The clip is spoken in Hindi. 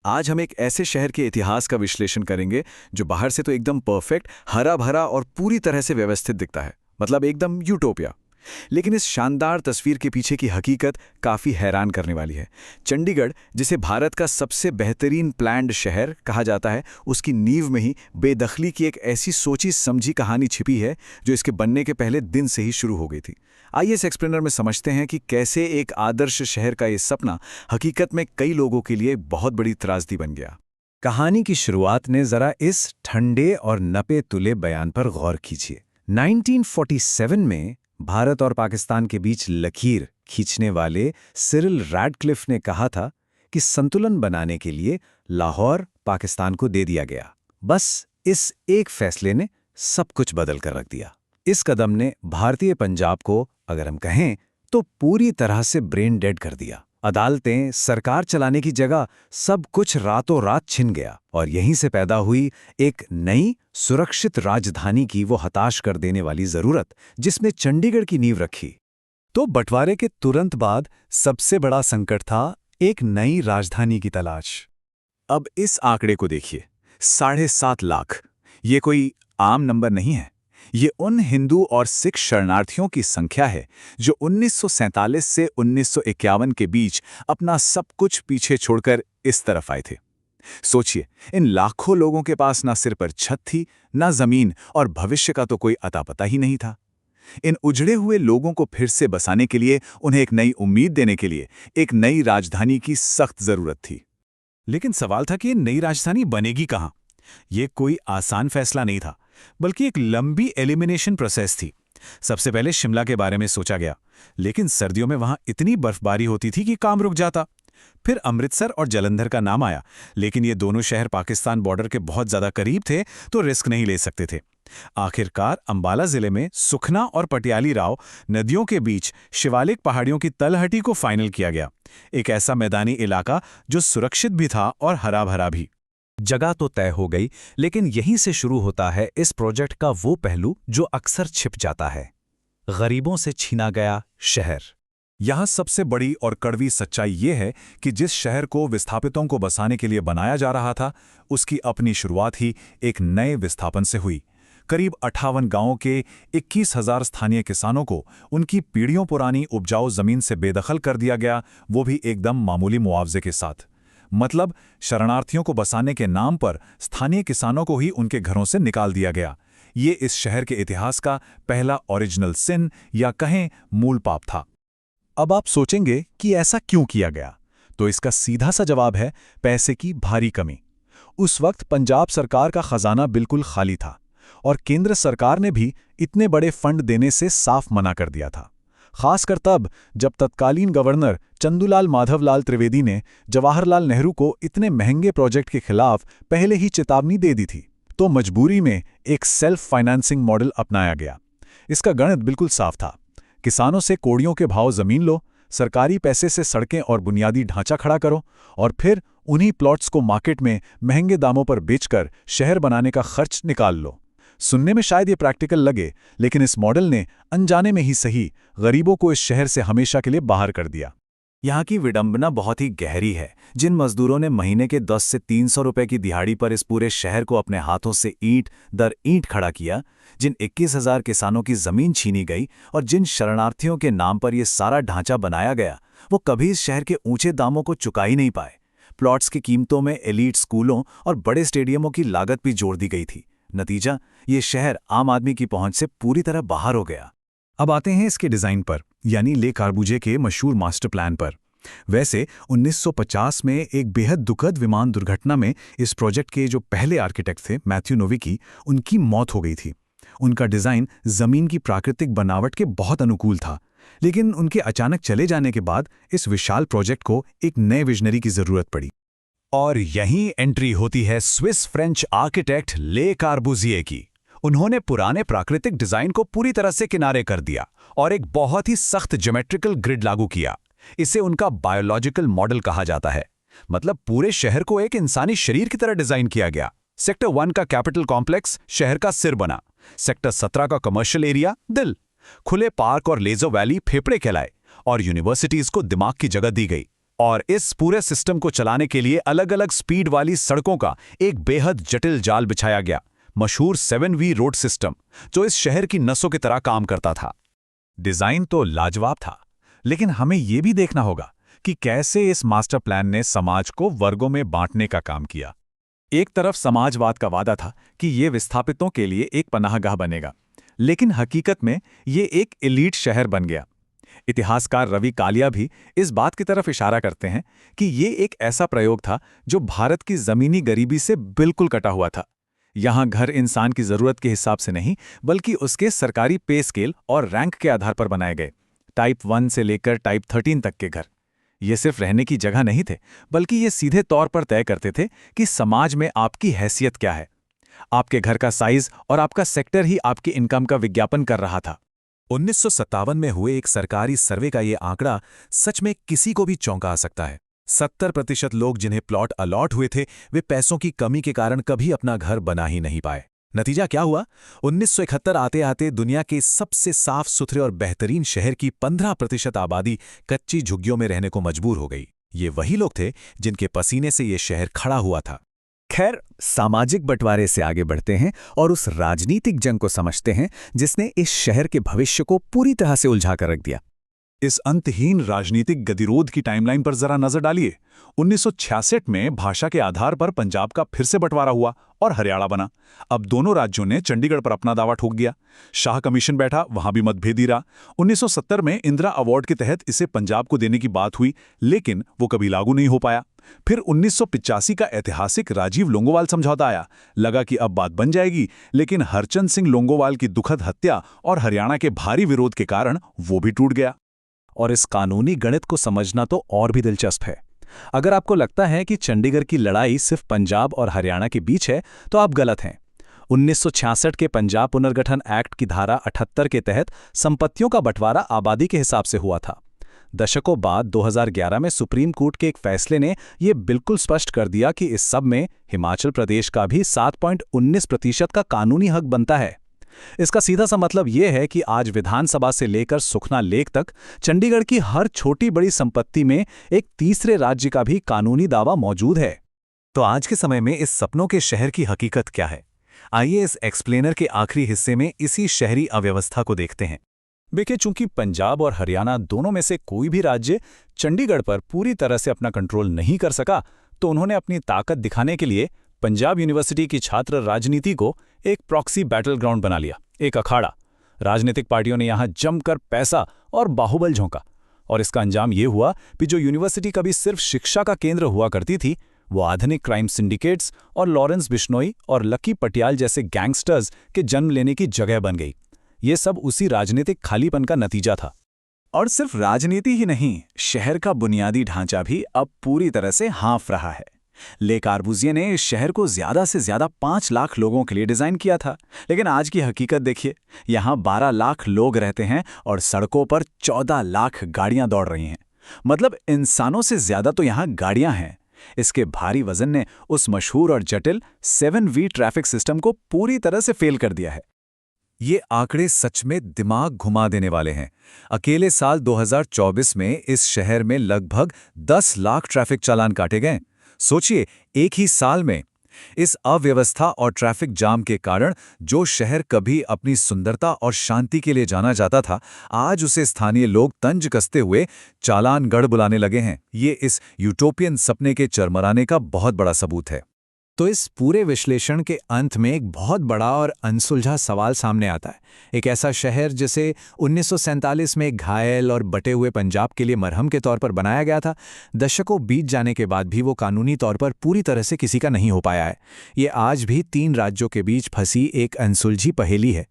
आज हम एक ऐसे शहर के इतिहास का विश्लेषण करेंगे जो बाहर से तो एकदम परफेक्ट, हरा भरा और पूरी तरह से व्यवस्थित दिखता है, मतलब एकदम यूटोपिया। लेकिन इस शानदार तस्वीर के पीछे की हकीकत काफ़ी हैरान करने वाली है। चंडीगढ़, जिसे भारत का सबसे बेहतरीन प्लान्ड शहर कहा जाता है, उसकी नींव में ही बेदखली की एक ऐसी सोची समझी कहानी छिपी है जो इसके बनने के पहले दिन से ही शुरू हो गई थी। आइए इस एक्सप्लेनर में समझते हैं कि कैसे एक आदर्श शहर का ये सपना हकीकत में कई लोगों के लिए बहुत बड़ी त्रासदी बन गया। कहानी की शुरुआत ने जरा इस ठंडे और नपे तुले बयान पर गौर कीजिए। 1947 में भारत और पाकिस्तान के बीच लकीर खींचने वाले सिरिल रैडक्लिफ ने कहा था कि संतुलन बनाने के लिए लाहौर पाकिस्तान को दे दिया गया। बस इस एक फैसले ने सब कुछ बदल कर रख दिया। इस कदम ने भारतीय पंजाब को, अगर हम कहें, तो पूरी तरह से ब्रेन डेड कर दिया। अदालतें, सरकार चलाने की जगह सब कुछ रातों रात छिन गया और यहीं से पैदा हुई एक नई सुरक्षित राजधानी की वो हताश कर देने वाली जरूरत जिसने चंडीगढ़ की नींव रखी। तो बंटवारे के तुरंत बाद सबसे बड़ा संकट था एक नई राजधानी की तलाश। अब इस आंकड़े को देखिए, 7.5 लाख। ये कोई आम नंबर नहीं है। ये उन हिंदू और सिख शरणार्थियों की संख्या है जो 1947 से 1951 के बीच अपना सब कुछ पीछे छोड़कर इस तरफ आए थे। सोचिए, इन लाखों लोगों के पास ना सिर पर छत थी, ना जमीन, और भविष्य का तो कोई अता पता ही नहीं था। इन उजड़े हुए लोगों को फिर से बसाने के लिए, उन्हें एक नई उम्मीद देने के लिए एक नई राजधानी की सख्त जरूरत थी। लेकिन सवाल था कि ये नई राजधानी बनेगी कहाँ? ये कोई आसान फैसला नहीं था, बल्कि एक लंबी एलिमिनेशन प्रोसेस थी। सबसे पहले शिमला के बारे में सोचा गया, लेकिन सर्दियों में वहां इतनी बर्फबारी होती थी कि काम रुक जाता। फिर अमृतसर और जालंधर का नाम आया, लेकिन ये दोनों शहर पाकिस्तान बॉर्डर के बहुत ज्यादा करीब थे, तो रिस्क नहीं ले सकते थे। आखिरकार अंबाला जिले में सुखना और पटियाली राव नदियों के बीच शिवालिक पहाड़ियों की तलहटी को फाइनल किया गया। एक ऐसा मैदानी इलाका जो सुरक्षित भी था और हरा भरा भी। जगह तो तय हो गई, लेकिन यहीं से शुरू होता है इस प्रोजेक्ट का वो पहलू जो अक्सर छिप जाता है: गरीबों से छीना गया शहर। यहाँ सबसे बड़ी और कड़वी सच्चाई ये है कि जिस शहर को विस्थापितों को बसाने के लिए बनाया जा रहा था, उसकी अपनी शुरुआत ही एक नए विस्थापन से हुई। करीब 58 गांवों के 21,000 स्थानीय किसानों को उनकी पीढ़ियों पुरानी उपजाऊ जमीन से बेदखल कर दिया गया, वो भी एकदम मामूली मुआवजे के साथ। मतलब शरणार्थियों को बसाने के नाम पर स्थानीय किसानों को ही उनके घरों से निकाल दिया गया। ये इस शहर के इतिहास का पहला ओरिजिनल सिन या कहें मूल पाप था। अब आप सोचेंगे कि ऐसा क्यों किया गया, तो इसका सीधा सा जवाब है पैसे की भारी कमी। उस वक्त पंजाब सरकार का खजाना बिल्कुल खाली था और केंद्र सरकार ने भी इतने बड़े फंड देने से साफ मना कर दिया था। खासकर तब जब तत्कालीन गवर्नर चंदूलाल माधवलाल त्रिवेदी ने जवाहरलाल नेहरू को इतने महंगे प्रोजेक्ट के खिलाफ पहले ही चेतावनी दे दी थी। तो मजबूरी में एक सेल्फ फाइनेंसिंग मॉडल अपनाया गया। इसका गणित बिल्कुल साफ था। किसानों से कोड़ियों के भाव जमीन लो, सरकारी पैसे से सड़कें और बुनियादी ढांचा खड़ा करो, और फिर उन्हीं प्लॉट्स को मार्केट में महंगे दामों पर बेचकर शहर बनाने का खर्च निकाल लो। सुनने में शायद ये प्रैक्टिकल लगे, लेकिन इस मॉडल ने अनजाने में ही सही गरीबों को इस शहर से हमेशा के लिए बाहर कर दिया। यहाँ की विडंबना बहुत ही गहरी है। जिन मजदूरों ने महीने के 10 से 300 रुपए की दिहाड़ी पर इस पूरे शहर को अपने हाथों से ईंट दर ईंट खड़ा किया, जिन 21,000 किसानों की जमीन छीनी गई और जिन शरणार्थियों के नाम पर यह सारा ढांचा बनाया गया, वो कभी इस शहर के ऊंचे दामों को चुका ही नहीं पाए। प्लॉट्स की कीमतों में एलीट स्कूलों और बड़े स्टेडियमों की लागत भी जोड़ दी गई थी। नतीजा, ये शहर आम आदमी की पहुंच से पूरी तरह बाहर हो गया। अब आते हैं इसके डिजाइन पर, यानी ले कार्बुजे के मशहूर मास्टर प्लान पर। वैसे 1950 में एक बेहद दुखद विमान दुर्घटना में इस प्रोजेक्ट के जो पहले आर्किटेक्ट थे, मैथ्यू नोविकी, उनकी मौत हो गई थी। उनका डिजाइन जमीन की प्राकृतिक बनावट के बहुत अनुकूल था, लेकिन उनके अचानक चले जाने के बाद इस विशाल प्रोजेक्ट को एक नए विजनरी की जरूरत पड़ी। और यहीं एंट्री होती है स्विस फ्रेंच आर्किटेक्ट ले कार्बुजिए की। उन्होंने पुराने प्राकृतिक डिजाइन को पूरी तरह से किनारे कर दिया और एक बहुत ही सख्त ज्योमेट्रिकल ग्रिड लागू किया। इसे उनका बायोलॉजिकल मॉडल कहा जाता है। मतलब पूरे शहर को एक इंसानी शरीर की तरह डिजाइन किया गया। सेक्टर 1 का कैपिटल कॉम्प्लेक्स शहर का सिर बना, सेक्टर 17 का कमर्शियल एरिया दिल, खुले पार्क और लेजर वैली फेफड़े कहलाए, और यूनिवर्सिटीज को दिमाग की जगह दी गई। और इस पूरे सिस्टम को चलाने के लिए अलग अलग स्पीड वाली सड़कों का एक बेहद जटिल जाल बिछाया गया, मशहूर 7V रोड सिस्टम, जो इस शहर की नसों की तरह काम करता था। डिजाइन तो लाजवाब था, लेकिन हमें यह भी देखना होगा कि कैसे इस मास्टर प्लान ने समाज को वर्गों में बांटने का काम किया। एक तरफ समाजवाद का वादा था कि ये विस्थापितों के लिए एक पनाहगाह बनेगा, लेकिन हकीकत में ये एक एलीट शहर बन गया। इतिहासकार रवि कालिया भी इस बात की तरफ इशारा करते हैं कि ये एक ऐसा प्रयोग था जो भारत की जमीनी गरीबी से बिल्कुल कटा हुआ था। यहाँ घर इंसान की जरूरत के हिसाब से नहीं, बल्कि उसके सरकारी पे स्केल और रैंक के आधार पर बनाए गए। टाइप 1 से लेकर टाइप 13 तक के घर ये सिर्फ रहने की जगह नहीं थे, बल्कि ये सीधे तौर पर तय करते थे कि समाज में आपकी हैसियत क्या है। आपके घर का साइज और आपका सेक्टर ही आपकी इनकम का विज्ञापन कर रहा था। 1957 में हुए एक सरकारी सर्वे का ये आंकड़ा सच में किसी को भी चौंका सकता है। 70% लोग जिन्हें प्लॉट अलॉट हुए थे, वे पैसों की कमी के कारण कभी अपना घर बना ही नहीं पाए। नतीजा क्या हुआ? 1971 आते आते दुनिया के सबसे साफ सुथरे और बेहतरीन शहर की 15% आबादी कच्ची झुग्गियों में रहने को मजबूर हो गई। ये वही लोग थे जिनके पसीने से ये शहर खड़ा हुआ था। खैर, सामाजिक बंटवारे से आगे बढ़ते हैं और उस राजनीतिक जंग को समझते हैं जिसने इस शहर के भविष्य को पूरी तरह से उलझा कर रख दिया। इस अंतहीन राजनीतिक गतिरोध की टाइमलाइन पर जरा नजर डालिए। 1966 में भाषा के आधार पर पंजाब का फिर से बंटवारा हुआ और हरियाणा बना। अब दोनों राज्यों ने चंडीगढ़ पर अपना दावा ठोक दिया। शाह कमीशन बैठा, वहां भी मतभेद ही रहा। 1970 में इंदिरा अवार्ड के तहत इसे पंजाब को देने की बात हुई, लेकिन वो कभी लागू नहीं हो पाया। फिर 1985 का ऐतिहासिक राजीव लोंगोवाल समझौता आया। लगा कि अब बात बन जाएगी, लेकिन हरचंद सिंह लोंगोवाल की दुखद हत्या और हरियाणा के भारी विरोध के कारण वो भी टूट गया। और इस कानूनी गणित को समझना तो और भी दिलचस्प है। अगर आपको लगता है कि चंडीगढ़ की लड़ाई सिर्फ पंजाब और हरियाणा के बीच है, तो आप गलत हैं। 1966 के पंजाब पुनर्गठन एक्ट की धारा 78 के तहत संपत्तियों का बंटवारा आबादी के हिसाब से हुआ था। दशकों बाद 2011 में सुप्रीम कोर्ट के एक फैसले ने यह बिल्कुल स्पष्ट कर दिया कि इस सब में हिमाचल प्रदेश का भी 7.19% का कानूनी हक बनता है। इसका सीधा सा मतलब यह है कि आज विधानसभा से लेकर सुखना लेक तक चंडीगढ़ की हर छोटी बड़ी संपत्ति में एक तीसरे राज्य का भी कानूनी दावा मौजूद है। तो आज के समय में इस सपनों के शहर की हकीकत क्या है? आइए इस एक्सप्लेनर के आखिरी हिस्से में इसी शहरी अव्यवस्था को देखते हैं। देखिए, चूंकि पंजाब और हरियाणा दोनों में से कोई भी राज्य चंडीगढ़ पर पूरी तरह से अपना कंट्रोल नहीं कर सका, तो उन्होंने अपनी ताकत दिखाने के लिए पंजाब यूनिवर्सिटी की छात्र राजनीति को एक प्रॉक्सी बैटल ग्राउंड बना लिया, एक अखाड़ा। राजनीतिक पार्टियों ने यहां जमकर पैसा और बाहुबल झोंका, और इसका अंजाम ये हुआ कि जो यूनिवर्सिटी कभी सिर्फ शिक्षा का केंद्र हुआ करती थी, वो आधुनिक क्राइम सिंडिकेट्स और लॉरेंस बिश्नोई और लकी पटियाल जैसे गैंगस्टर्स के जन्म लेने की जगह बन गई। ये सब उसी राजनीतिक खालीपन का नतीजा था। और सिर्फ राजनीति ही नहीं, शहर का बुनियादी ढांचा भी अब पूरी तरह से हाँफ रहा है। ले कॉर्बुज़िए ने इस शहर को ज्यादा से ज्यादा 5 लाख लोगों के लिए डिजाइन किया था, लेकिन आज की हकीकत देखिए, यहाँ 12 लाख लोग रहते हैं और सड़कों पर 14 लाख गाड़ियां दौड़ रही हैं। मतलब इंसानों से ज्यादा तो यहाँ गाड़ियां हैं। इसके भारी वजन ने उस मशहूर और जटिल 7V ट्रैफिक सिस्टम को पूरी तरह से फेल कर दिया है। ये आंकड़े सच में दिमाग घुमा देने वाले हैं। अकेले साल 2024 में इस शहर में लगभग 10 लाख ट्रैफिक चालान काटे गए। सोचिए, एक ही साल में। इस अव्यवस्था और ट्रैफिक जाम के कारण जो शहर कभी अपनी सुंदरता और शांति के लिए जाना जाता था, आज उसे स्थानीय लोग तंज कसते हुए चालानगढ़ बुलाने लगे हैं। ये इस यूटोपियन सपने के चरमराने का बहुत बड़ा सबूत है। तो इस पूरे विश्लेषण के अंत में एक बहुत बड़ा और अनसुलझा सवाल सामने आता है। एक ऐसा शहर जिसे 1947 में घायल और बटे हुए पंजाब के लिए मरहम के तौर पर बनाया गया था, दशकों बीत जाने के बाद भी वो कानूनी तौर पर पूरी तरह से किसी का नहीं हो पाया है। ये आज भी 3 राज्यों के बीच फंसी एक अनसुलझी पहेली है।